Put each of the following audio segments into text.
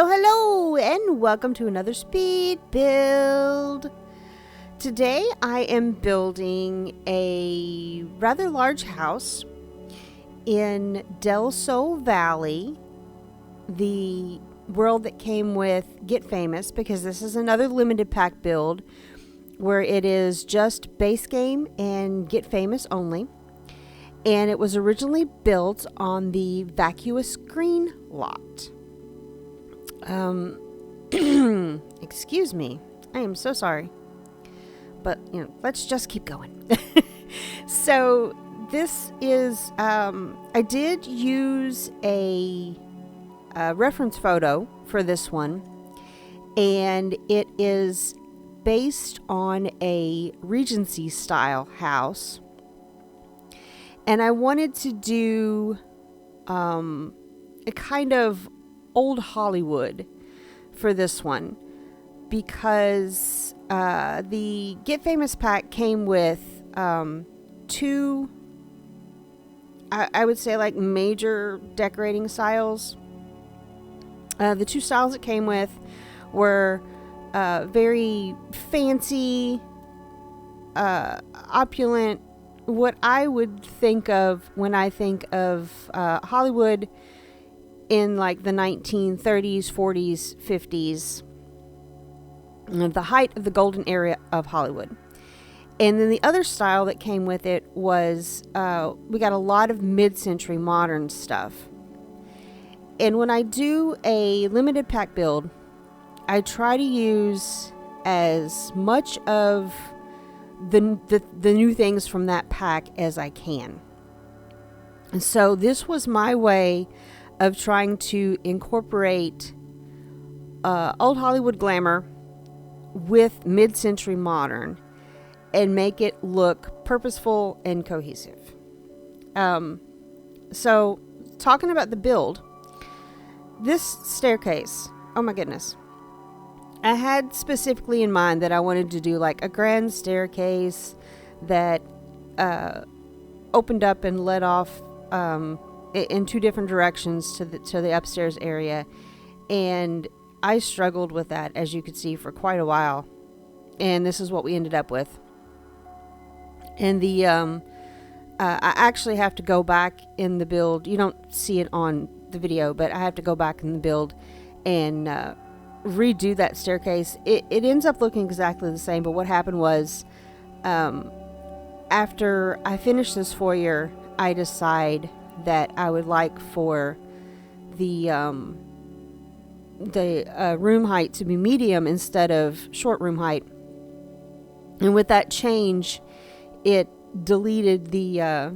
Hello, and welcome to another speed build. Today I am building a rather large house in Del Sol Valley, the world that came with Get Famous, because this is another limited pack build where it is just base game and Get Famous only. And it was originally built on the Vacuous Green lot. Excuse me. I am so sorry. But, let's just keep going. So, this is, I did use a reference photo for this one. And it is based on a Regency style house. And I wanted to do a kind of old Hollywood for this one because the Get Famous pack came with two, I would say, like major decorating styles. The two styles it came with were very fancy, opulent, what I would think of when I think of Hollywood in like the 1930s, 40s, 50s, the height of the golden era of Hollywood. And then the other style that came with it was, we got a lot of mid-century modern stuff. And when I do a limited pack build, I try to use as much of the new things from that pack as I can. And so this was my way of trying to incorporate old Hollywood glamour with mid-century modern and make it look purposeful and cohesive. So talking about the build, this staircase, oh my goodness, I had specifically in mind that I wanted to do like a grand staircase that opened up and led off in two different directions to the upstairs area, and I struggled with that, as you could see, for quite a while, and this is what we ended up with. And the I actually have to go back in the build. You don't see it on the video, but I have to go back in the build and redo that staircase. It ends up looking exactly the same, but what happened was, after I finish this foyer, I decide that I would like for the room height to be medium instead of short room height. And with that change, it deleted the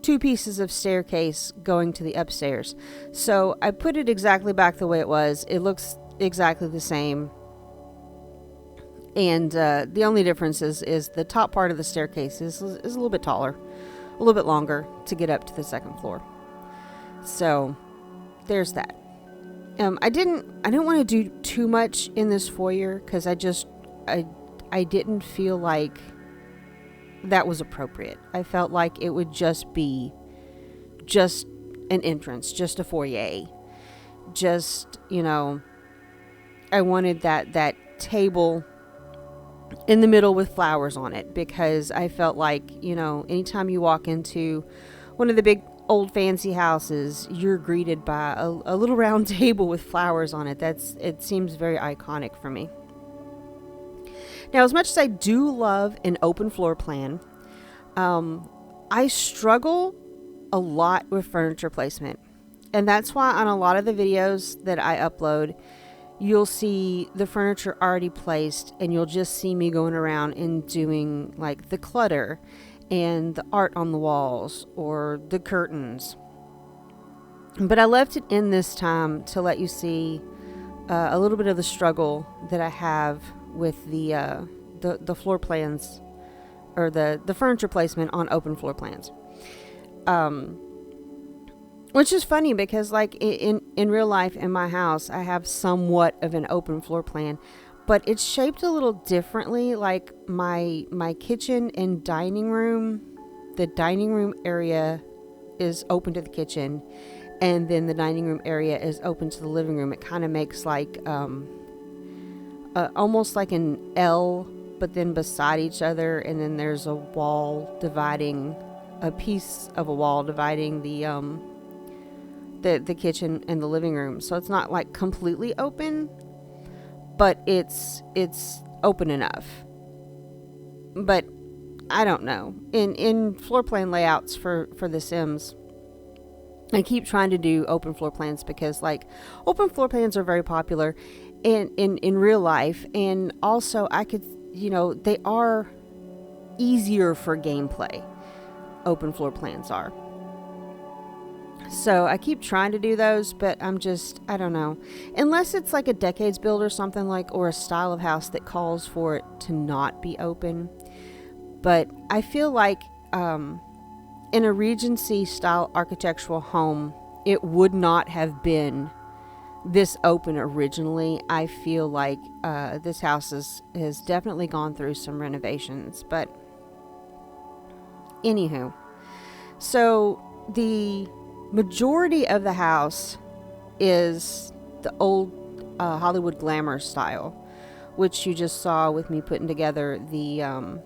two pieces of staircase going to the upstairs. So I put it exactly back the way it was. It looks exactly the same. And the only difference is the top part of the staircase is a little bit taller, a little bit longer to get up to the second floor. So there's that. I didn't want to do too much in this foyer because I didn't feel like that was appropriate. I felt like it would just be just an entrance, just a foyer. Just, I wanted that table in the middle with flowers on it, because I felt like, anytime you walk into one of the big old fancy houses, you're greeted by a little round table with flowers on it. It seems very iconic for me. Now, as much as I do love an open floor plan, I struggle a lot with furniture placement. And that's why on a lot of the videos that I upload, you'll see the furniture already placed, and you'll just see me going around and doing like the clutter and the art on the walls or the curtains. But I left it in this time to let you see a little bit of the struggle that I have with the floor plans, or the furniture placement on open floor plans. Which is funny because, like, in real life in my house, I have somewhat of an open floor plan, but it's shaped a little differently. Like my kitchen and dining room, the dining room area is open to the kitchen, and then the dining room area is open to the living room. It kind of makes like almost like an L, but then beside each other, and then there's a wall dividing, a piece of a wall dividing the kitchen and the living room. So it's not like completely open, but it's open enough. But I don't know. In floor plan layouts for The Sims, I keep trying to do open floor plans because like open floor plans are very popular in real life, and also I could, they are easier for gameplay. Open floor plans are. So I keep trying to do those, but I don't know. Unless it's like a decades build or something like, or a style of house that calls for it to not be open. But I feel like in a Regency style architectural home, it would not have been this open originally. I feel like this house has definitely gone through some renovations. But anywho, so the majority of the house is the old Hollywood glamour style, which you just saw with me putting together the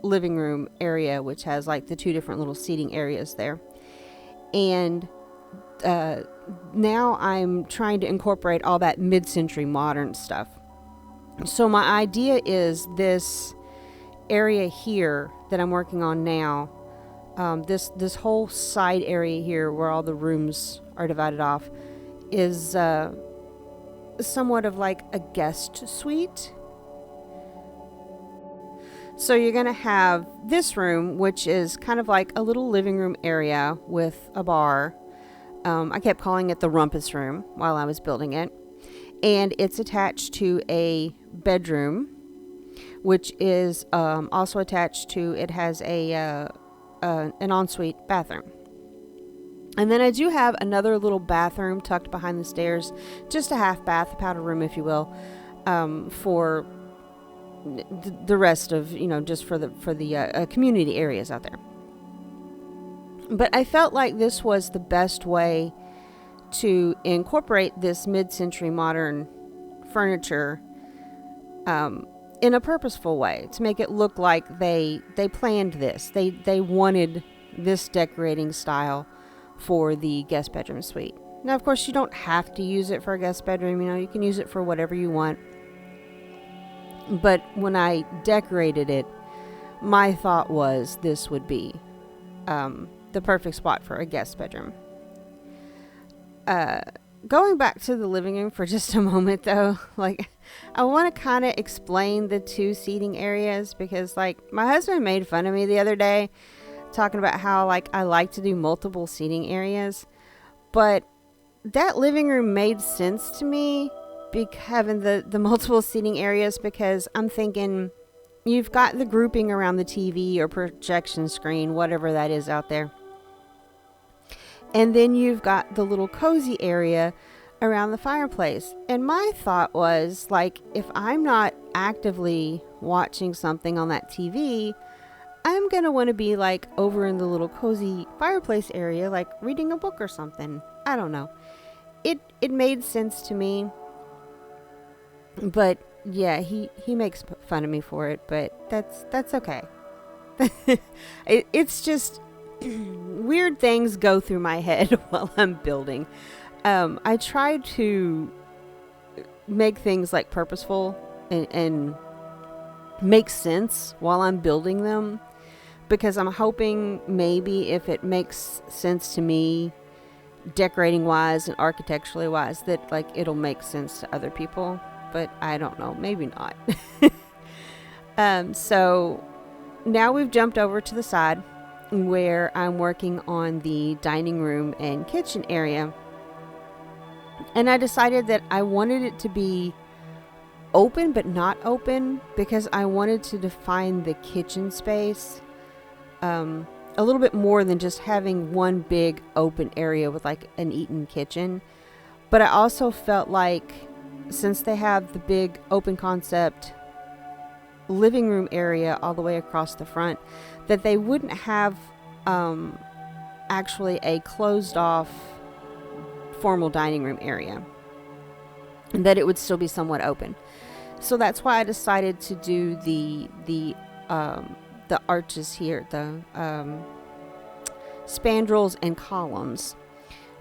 living room area, which has like the two different little seating areas there. And now I'm trying to incorporate all that mid-century modern stuff. So my idea is this area here that I'm working on now, this whole side area here where all the rooms are divided off, is somewhat of like a guest suite. So you're going to have this room, which is kind of like a little living room area with a bar. I kept calling it the rumpus room while I was building it. And it's attached to a bedroom, which is also attached to, it has an ensuite bathroom. And then I do have another little bathroom tucked behind the stairs, just a half bath, a powder room, if you will, for the rest of, just for the community areas out there. But I felt like this was the best way to incorporate this mid-century modern furniture in a purposeful way, to make it look like they planned this. They wanted this decorating style for the guest bedroom suite. Now, of course, you don't have to use it for a guest bedroom. You can use it for whatever you want. But when I decorated it, my thought was this would be the perfect spot for a guest bedroom. Going back to the living room for just a moment, though, like, I want to kind of explain the two seating areas, because, like, my husband made fun of me the other day talking about how, like, I like to do multiple seating areas. But that living room made sense to me, having the multiple seating areas, because I'm thinking you've got the grouping around the TV or projection screen, whatever that is out there. And then you've got the little cozy area around the fireplace. And my thought was, like, if I'm not actively watching something on that TV, I'm going to want to be, like, over in the little cozy fireplace area, like reading a book or something. I don't know. It made sense to me. But yeah, he makes fun of me for it, but that's okay. It's just weird things go through my head while I'm building. I try to make things like purposeful and make sense while I'm building them, because I'm hoping maybe if it makes sense to me decorating wise and architecturally wise, that like it'll make sense to other people. But I don't know, maybe not. So now we've jumped over to the side where I'm working on the dining room and kitchen area. And I decided that I wanted it to be open but not open, because I wanted to define the kitchen space a little bit more than just having one big open area with like an eaten kitchen. But I also felt like, since they have the big open concept living room area all the way across the front, that they wouldn't have actually a closed off formal dining room area, and that it would still be somewhat open. So that's why I decided to do the arches here, the spandrels and columns,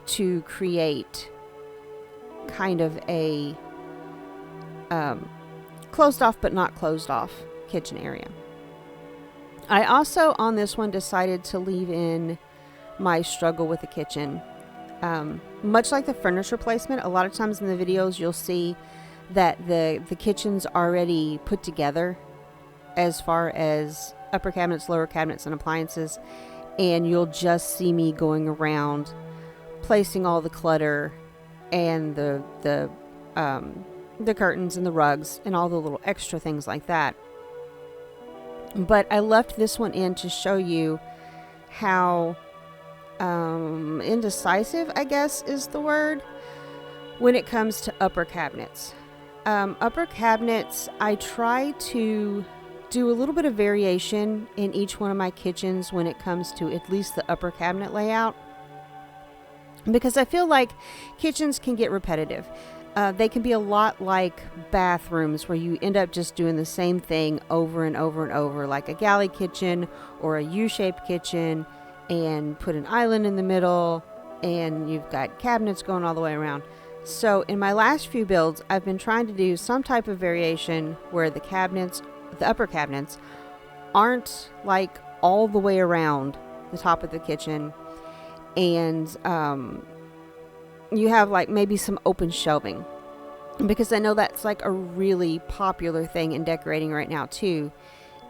to create kind of a closed off but not closed off kitchen area. I also on this one decided to leave in my struggle with the kitchen. Much like the furniture placement, a lot of times in the videos you'll see that the kitchen's already put together as far as upper cabinets, lower cabinets, and appliances, and you'll just see me going around placing all the clutter and the curtains and the rugs and all the little extra things like that. But I left this one in to show you how indecisive, I guess is the word, when it comes to upper cabinets. Upper cabinets, I try to do a little bit of variation in each one of my kitchens when it comes to at least the upper cabinet layout, because I feel like kitchens can get repetitive. They can be a lot like bathrooms, where you end up just doing the same thing over and over and over, like a galley kitchen or a U-shaped kitchen, and put an island in the middle, and you've got cabinets going all the way around. So in my last few builds, I've been trying to do some type of variation where the upper cabinets aren't like all the way around the top of the kitchen, and you have like maybe some open shelving, because I know that's like a really popular thing in decorating right now too,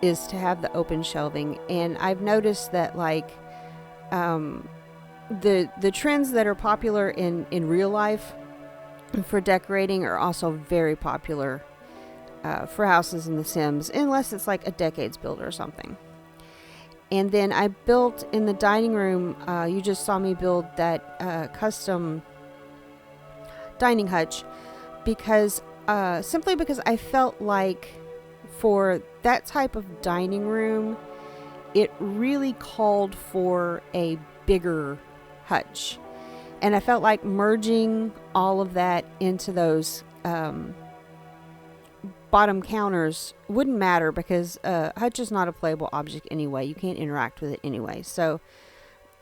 is to have the open shelving. And I've noticed that like the trends that are popular in real life for decorating are also very popular for houses in The Sims, unless it's like a decades build or something. And then I built in the dining room, you just saw me build that custom dining hutch, because simply because I felt like for that type of dining room, it really called for a bigger hutch. And I felt like merging all of that into those bottom counters wouldn't matter, because hutch is not a playable object anyway. You can't interact with it anyway, so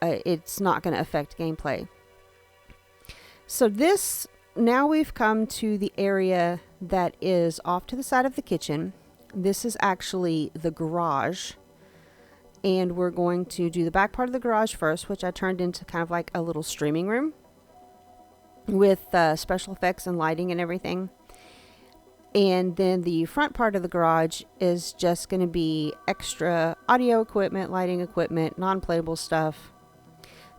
it's not going to affect gameplay. So this, now we've come to the area that is off to the side of the kitchen. This is actually the garage, and we're going to do the back part of the garage first, which I turned into kind of like a little streaming room with special effects and lighting and everything. And then the front part of the garage is just going to be extra audio equipment, lighting equipment, non-playable stuff,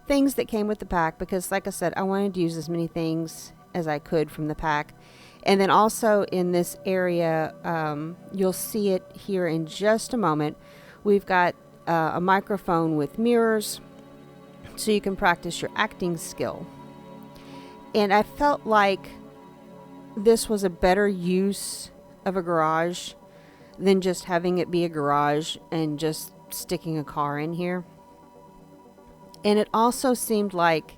things that came with the pack, because like I said, I wanted to use as many things as I could from the pack. And then also in this area, you'll see it here in just a moment, we've got a microphone with mirrors, so you can practice your acting skill. And I felt like this was a better use of a garage than just having it be a garage and just sticking a car in here. And it also seemed like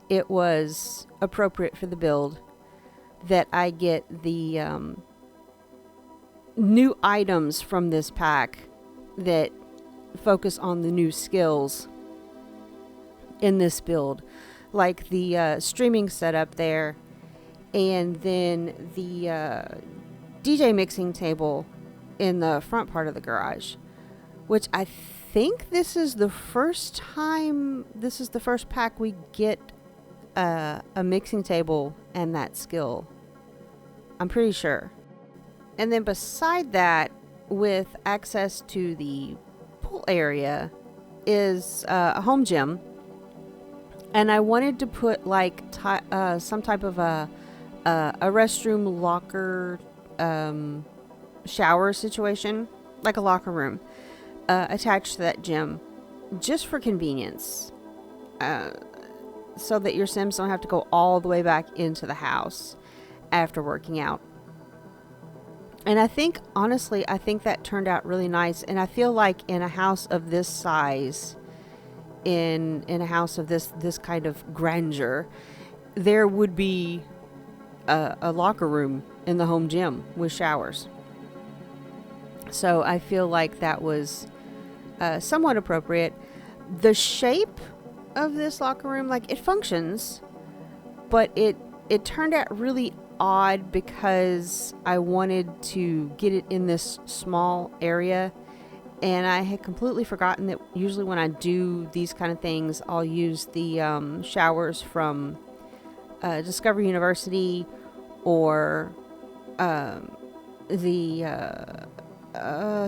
it was appropriate for the build that I get the new items from this pack that focus on the new skills in this build, like the streaming setup there, and then the DJ mixing table in the front part of the garage, which I think this is the first pack we get a mixing table and that skill. I'm pretty sure. And then beside that, with access to the pool area, is a home gym. And I wanted to put like some type of a restroom locker shower situation, like a locker room, attached to that gym, just for convenience, so that your Sims don't have to go all the way back into the house after working out. And I think, honestly, that turned out really nice. And I feel like in a house of this size, in a house of this kind of grandeur, there would be a locker room in the home gym with showers. So I feel like that was somewhat appropriate. The shape of this locker room, like, it functions, but it turned out really odd because I wanted to get it in this small area, and I had completely forgotten that usually when I do these kind of things, I'll use the showers from Discovery University, or the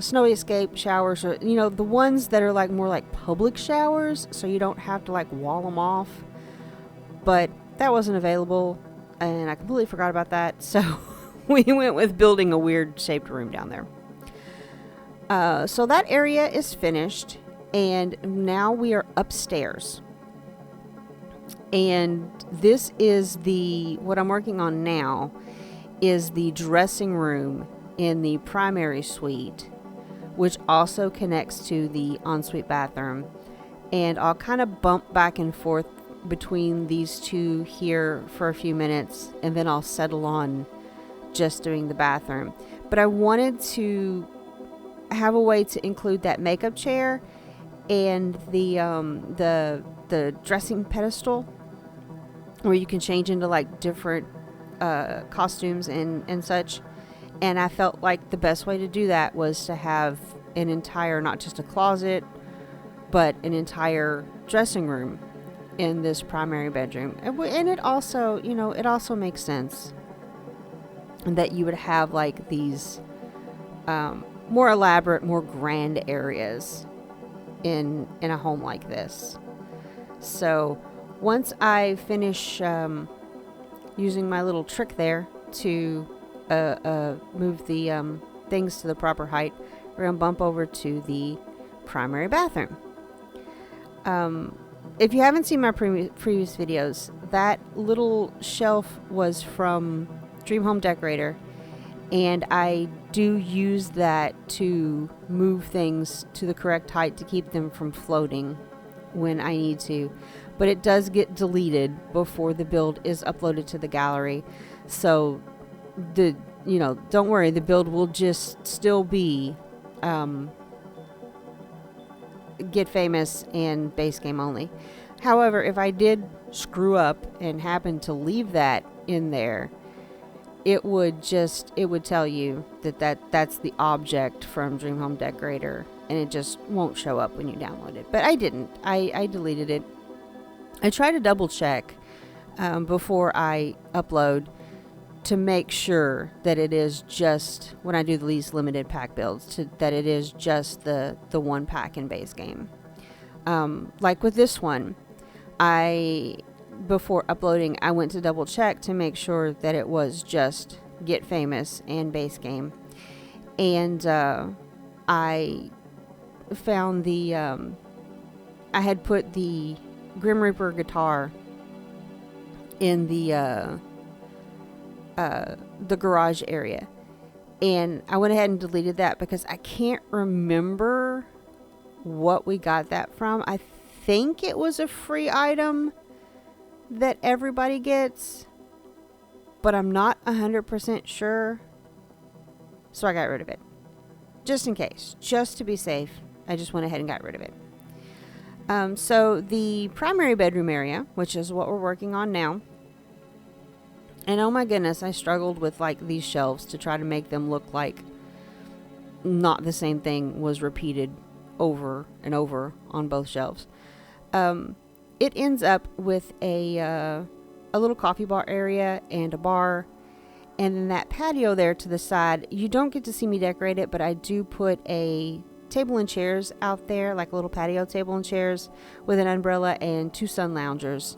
Snowy Escape showers, or the ones that are like more like public showers, so you don't have to like wall them off. But that wasn't available, and I completely forgot about that, so we went with building a weird shaped room down there. So that area is finished, and now we are upstairs. And this is what I'm working on now is the dressing room in the primary suite, which also connects to the ensuite bathroom. And I'll kind of bump back and forth between these two here for a few minutes, and then I'll settle on just doing the bathroom. But I wanted to have a way to include that makeup chair and the dressing pedestal, where you can change into like different costumes and such. And I felt like the best way to do that was to have an entire, not just a closet, but an entire dressing room in this primary bedroom. And it also, it also makes sense that you would have like these more elaborate, more grand areas in a home like this. So once I finish using my little trick there to move the things to the proper height, we're going to bump over to the primary bathroom. If you haven't seen my previous videos, that little shelf was from Dream Home Decorator, and I do use that to move things to the correct height to keep them from floating when I need to. But it does get deleted before the build is uploaded to the gallery. So don't worry, the build will just still be Get Famous and base game only. However, if I did screw up and happen to leave that in there, it would tell you that's the object from Dream Home Decorator, and it just won't show up when you download it. But I didn't. I deleted it. I try to double check before I upload to make sure that it is just, when I do these limited pack builds, that it is just the one pack in base game. Like with this one, before uploading, I went to double check to make sure that it was just Get Famous and base game. And I found I had put the Grim Reaper guitar in the garage area, and I went ahead and deleted that because I can't remember what we got that from. I think it was a free item that everybody gets, but I'm not 100% sure, so I got rid of it just in case, just to be safe. I just went ahead and got rid of it. So the primary bedroom area, which is what we're working on now, and oh my goodness, I struggled with like these shelves to try to make them look like not the same thing was repeated over and over on both shelves. It ends up with a little coffee bar area and a bar, and then that patio there to the side. You don't get to see me decorate it, but I do put a table and chairs out there, like a little patio table and chairs with an umbrella and 2 sun loungers.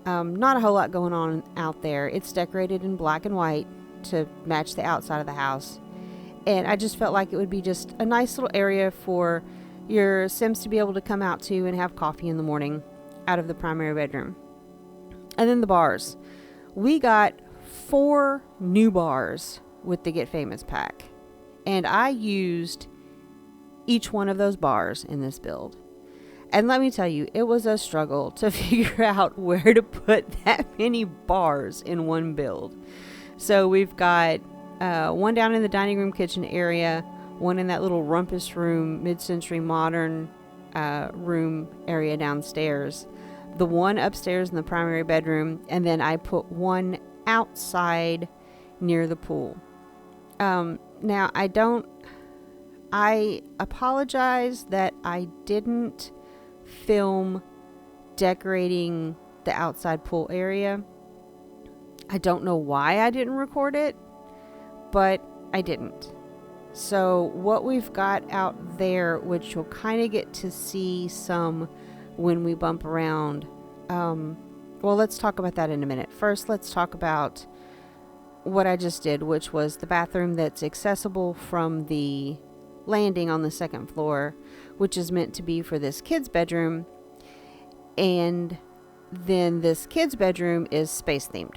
Not a whole lot going on out there. It's decorated in black and white to match the outside of the house. And I just felt like it would be just a nice little area for your Sims to be able to come out to and have coffee in the morning out of the primary bedroom. And then the bars. We got 4 new bars with the Get Famous pack. And I used each one of those bars in this build. And let me tell you, it was a struggle to figure out where to put that many bars in one build. So we've got one down in the dining room kitchen area, one in that little rumpus room, mid-century modern room area downstairs, the one upstairs in the primary bedroom, and then I put one outside near the pool. Now I apologize that I didn't film decorating the outside pool area. I don't know why I didn't record it, but I didn't. So what we've got out there, which you'll kind of get to see some when we bump around. Well, let's talk about that in a minute. First, let's talk about what I just did, which was the bathroom that's accessible from the landing on the second floor, which is meant to be for this kid's bedroom. And then this kid's bedroom is space themed.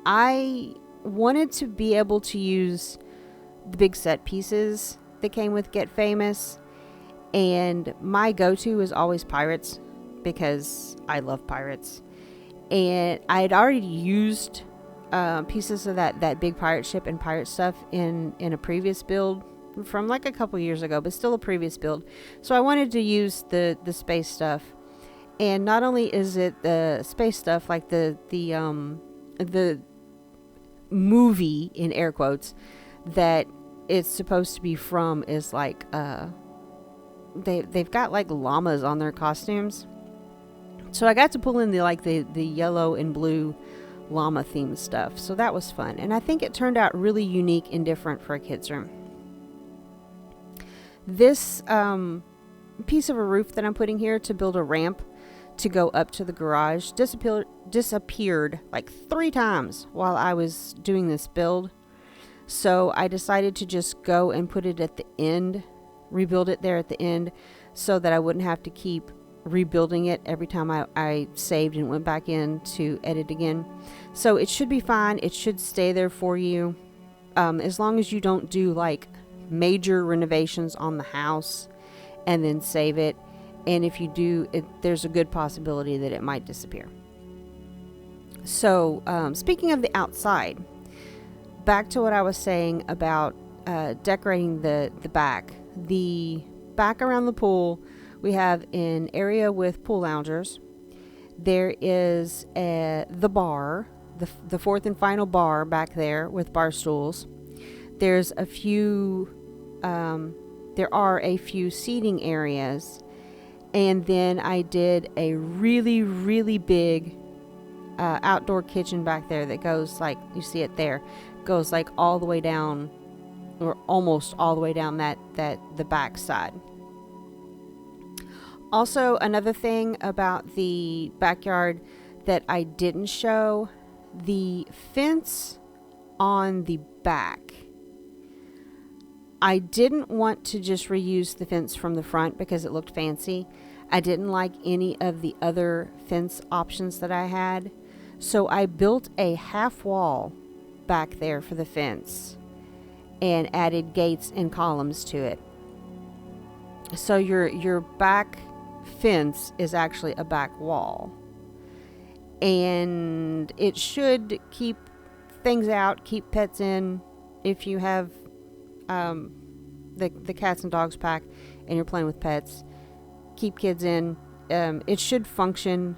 I wanted to be able to use the big set pieces that came with Get Famous, and my go-to is always pirates because I love pirates. And I had already used pieces of that big pirate ship and pirate stuff in a previous build from like a couple years ago, but still a previous build. So I wanted to use the space stuff. And not only is it the space stuff, like the movie in air quotes that it's supposed to be from is like they've got like llamas on their costumes. So I got to pull in the yellow and blue llama themed stuff. So that was fun. And I think it turned out really unique and different for a kid's room. This piece of a roof that I'm putting here to build a ramp to go up to the garage disappeared like 3 times while I was doing this build. So I decided to just go and put it at the end, rebuild it there at the end, so that I wouldn't have to keep rebuilding it every time I saved and went back in to edit again. So it should be fine. It should stay there for you, as long as you don't do like major renovations on the house and then save it. And if you do, there's a good possibility that it might disappear. So speaking of the outside, back to what I was saying about decorating the back. The back around the pool, we have an area with pool loungers. There is the bar, the fourth and final bar back there with bar stools. There's a few, there are a few seating areas. And then I did a really, really big outdoor kitchen back there that goes like, you see it there, goes like all the way down, or almost all the way down the back side. Also, another thing about the backyard that I didn't show, the fence on the back. I didn't want to just reuse the fence from the front because it looked fancy. I didn't like any of the other fence options that I had. So I built a half wall back there for the fence and added gates and columns to it. So your back fence is actually a back wall. And it should keep things out, keep pets in. If you have the cats and dogs pack and you're playing with pets, keep kids in. It should function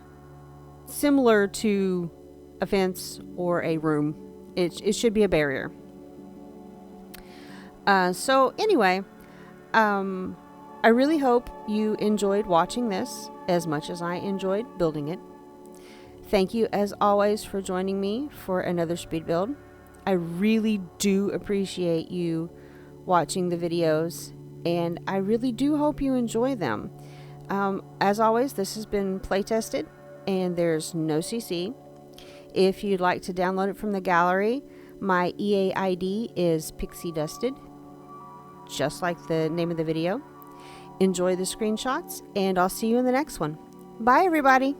similar to a fence or a room. It should be a barrier. So anyway, I really hope you enjoyed watching this as much as I enjoyed building it. Thank you as always for joining me for another speed build. I really do appreciate you watching the videos, and I really do hope you enjoy them. As always, this has been play tested and there's no CC. If you'd like to download it from the gallery, my EA ID is Pixie Dusted, just like the name of the video. Enjoy the screenshots, and I'll see you in the next one. Bye, everybody.